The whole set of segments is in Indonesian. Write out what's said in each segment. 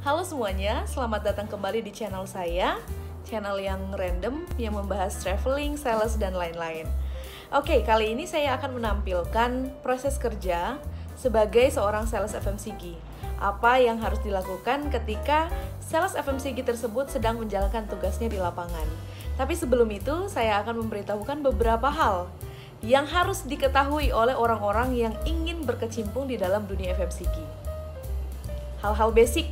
Halo semuanya, selamat datang kembali di channel saya, channel yang random yang membahas traveling, sales, dan lain-lain. Oke, kali ini saya akan menampilkan proses kerja sebagai seorang sales FMCG. Apa yang harus dilakukan ketika sales FMCG tersebut sedang menjalankan tugasnya di lapangan. Tapi sebelum itu, saya akan memberitahukan beberapa hal yang harus diketahui oleh orang-orang yang ingin berkecimpung di dalam dunia FMCG. Hal-hal basic,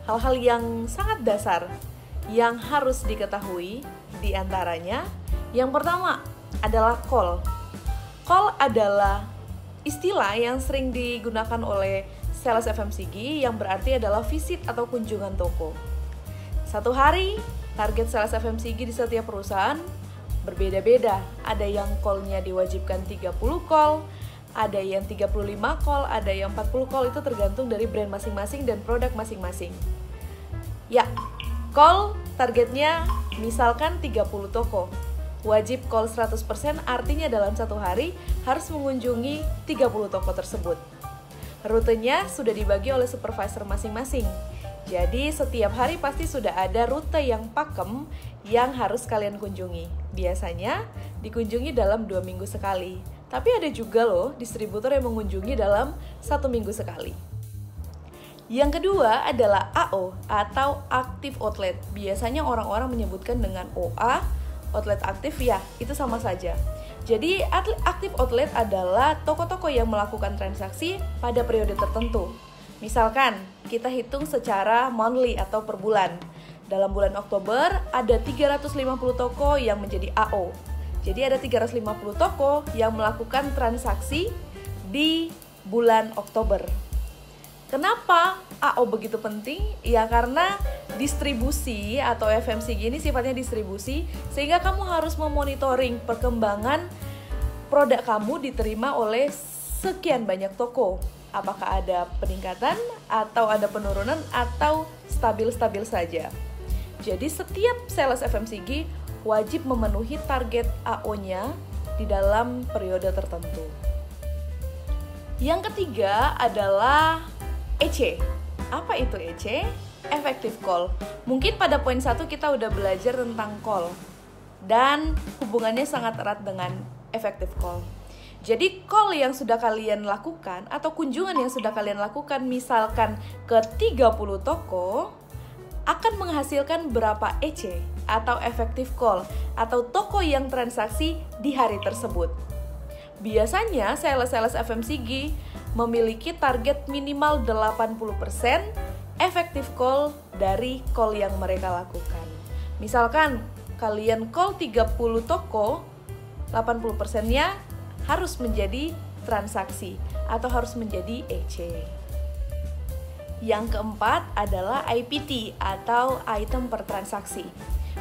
hal-hal yang sangat dasar yang harus diketahui, di antaranya yang pertama adalah call. Call adalah istilah yang sering digunakan oleh sales FMCG yang berarti adalah visit atau kunjungan toko. Satu hari, target sales FMCG di setiap perusahaan berbeda-beda. Ada yang call-nya diwajibkan 30 call, ada yang 35 call, ada yang 40 call, itu tergantung dari brand masing-masing dan produk masing-masing. Ya, call targetnya misalkan 30 toko. Wajib call 100%, artinya dalam satu hari harus mengunjungi 30 toko tersebut. Rutenya sudah dibagi oleh supervisor masing-masing. Jadi setiap hari pasti sudah ada rute yang pakem yang harus kalian kunjungi. Biasanya dikunjungi dalam 2 minggu sekali. Tapi ada juga loh distributor yang mengunjungi dalam 1 minggu sekali. Yang kedua adalah AO atau Active Outlet. Biasanya orang-orang menyebutkan dengan OA, outlet aktif, ya itu sama saja. Jadi Active Outlet adalah toko-toko yang melakukan transaksi pada periode tertentu. Misalkan kita hitung secara monthly atau per bulan. Dalam bulan Oktober ada 350 toko yang menjadi AO. Jadi ada 350 toko yang melakukan transaksi di bulan Oktober. Kenapa AO begitu penting? Ya karena distribusi atau FMCG ini sifatnya distribusi, sehingga kamu harus memonitoring perkembangan produk kamu diterima oleh sekian banyak toko. Apakah ada peningkatan atau ada penurunan atau stabil-stabil saja. Jadi setiap sales FMCG wajib memenuhi target AO-nya di dalam periode tertentu. Yang ketiga adalah EC. Apa itu EC? Effective call. Mungkin pada poin 1 kita udah belajar tentang call dan hubungannya sangat erat dengan effective call. Jadi call yang sudah kalian lakukan atau kunjungan yang sudah kalian lakukan misalkan ke 30 toko akan menghasilkan berapa EC atau effective call atau toko yang transaksi di hari tersebut. Biasanya sales FMCG memiliki target minimal 80% effective call dari call yang mereka lakukan. Misalkan kalian call 30 toko, 80%-nya harus menjadi transaksi atau harus menjadi EC. Yang keempat adalah IPT atau item per transaksi.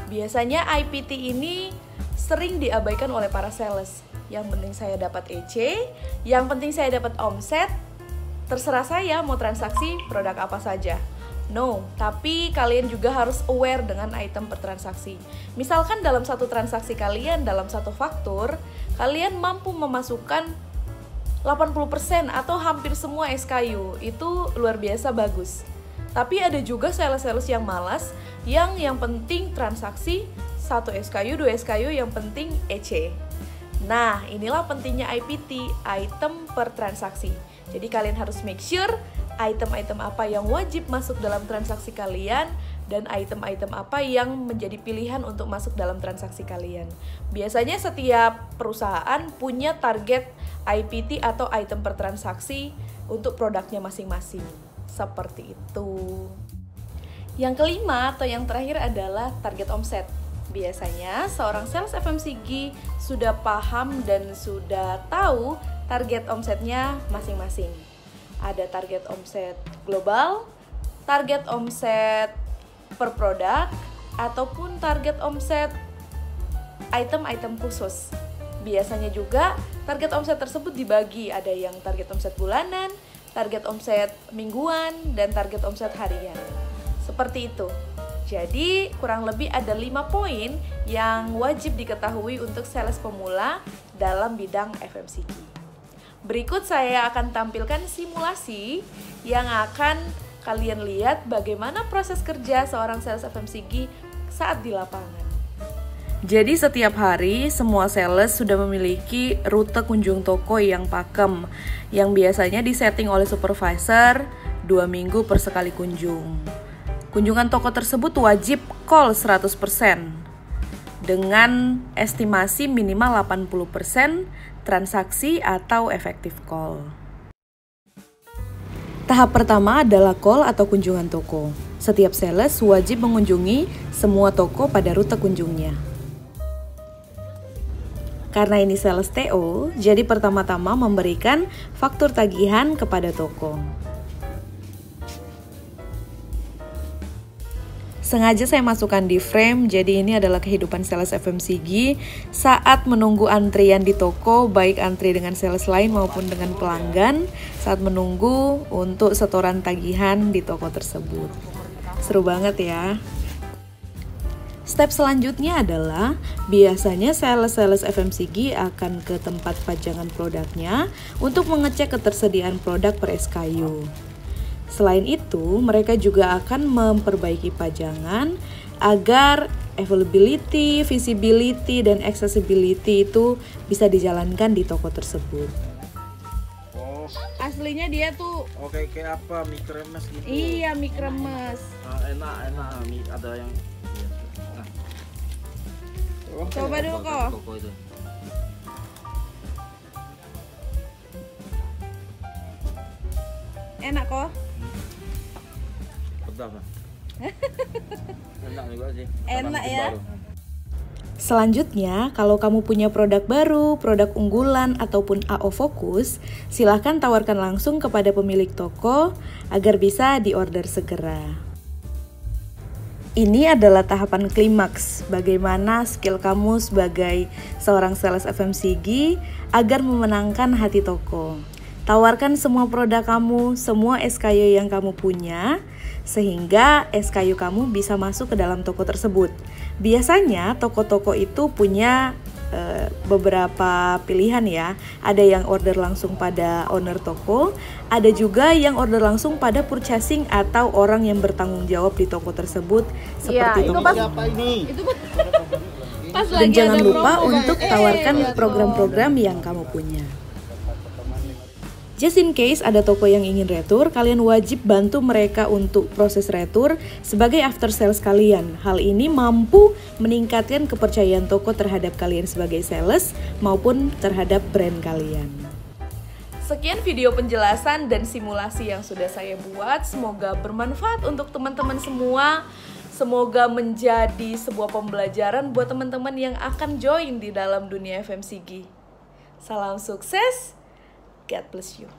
Biasanya IPT ini sering diabaikan oleh para sales. Yang penting saya dapat EC, yang penting saya dapat omset, terserah saya mau transaksi produk apa saja. No, tapi kalian juga harus aware dengan item per transaksi. Misalkan dalam satu transaksi kalian, dalam satu faktur, kalian mampu memasukkan 80% atau hampir semua SKU, itu luar biasa bagus. Tapi ada juga sales-sales yang malas, yang penting transaksi, 1 SKU, 2 SKU, yang penting EC. Nah, inilah pentingnya IPT, item per transaksi. Jadi kalian harus make sure item-item apa yang wajib masuk dalam transaksi kalian dan item-item apa yang menjadi pilihan untuk masuk dalam transaksi kalian. Biasanya setiap perusahaan punya target IPT atau item per transaksi untuk produknya masing-masing. Seperti itu. Yang kelima atau yang terakhir adalah target omset. Biasanya seorang sales FMCG sudah paham dan sudah tahu target omsetnya masing-masing. Ada target omset global, target omset per produk, ataupun target omset item-item khusus. Biasanya juga target omset tersebut dibagi, ada yang target omset bulanan, target omset mingguan, dan target omset harian. Seperti itu. Jadi kurang lebih ada 5 poin yang wajib diketahui untuk sales pemula dalam bidang FMCG. Berikut saya akan tampilkan simulasi yang akan kalian lihat bagaimana proses kerja seorang sales FMCG saat di lapangan. Jadi setiap hari semua sales sudah memiliki rute kunjung toko yang pakem, yang biasanya disetting oleh supervisor 2 minggu per sekali kunjung. Kunjungan toko tersebut wajib call 100% dengan estimasi minimal 80% transaksi atau effective call. Tahap pertama adalah call atau kunjungan toko. Setiap sales wajib mengunjungi semua toko pada rute kunjungnya. Karena ini sales TO, jadi pertama-tama memberikan faktur tagihan kepada toko. Sengaja saya masukkan di frame, jadi ini adalah kehidupan sales FMCG saat menunggu antrian di toko, baik antri dengan sales lain maupun dengan pelanggan, saat menunggu untuk setoran tagihan di toko tersebut. Seru banget ya. Step selanjutnya adalah biasanya sales FMCG akan ke tempat pajangan produknya untuk mengecek ketersediaan produk per SKU. Selain itu, mereka juga akan memperbaiki pajangan agar availability, visibility, dan accessibility itu bisa dijalankan di toko tersebut. Oh, Aslinya dia tuh oke, kayak apa, mie kremes gitu? iya mie kremes. Enak, mie ada yang. Nah. Coba dulu kok. Toko itu. Enak kok. Pedas lah. Enak juga sih. Enak Bikin ya. baru. Selanjutnya, kalau kamu punya produk baru, produk unggulan, ataupun AO fokus, silahkan tawarkan langsung kepada pemilik toko agar bisa diorder segera. Ini adalah tahapan klimaks, bagaimana skill kamu sebagai seorang sales FMCG agar memenangkan hati toko. Tawarkan semua produk kamu, semua SKU yang kamu punya, sehingga SKU kamu bisa masuk ke dalam toko tersebut. Biasanya toko-toko itu punya beberapa pilihan ya. Ada yang order langsung pada owner toko, ada juga yang order langsung pada purchasing atau orang yang bertanggung jawab di toko tersebut seperti toko. Siapa ini? Dan jangan lupa untuk tawarkan program-program yang kamu punya. Just in case ada toko yang ingin retur, kalian wajib bantu mereka untuk proses retur sebagai after sales kalian. Hal ini mampu meningkatkan kepercayaan toko terhadap kalian sebagai sales maupun terhadap brand kalian. Sekian video penjelasan dan simulasi yang sudah saya buat. Semoga bermanfaat untuk teman-teman semua. Semoga menjadi sebuah pembelajaran buat teman-teman yang akan join di dalam dunia FMCG. Salam sukses. God bless you.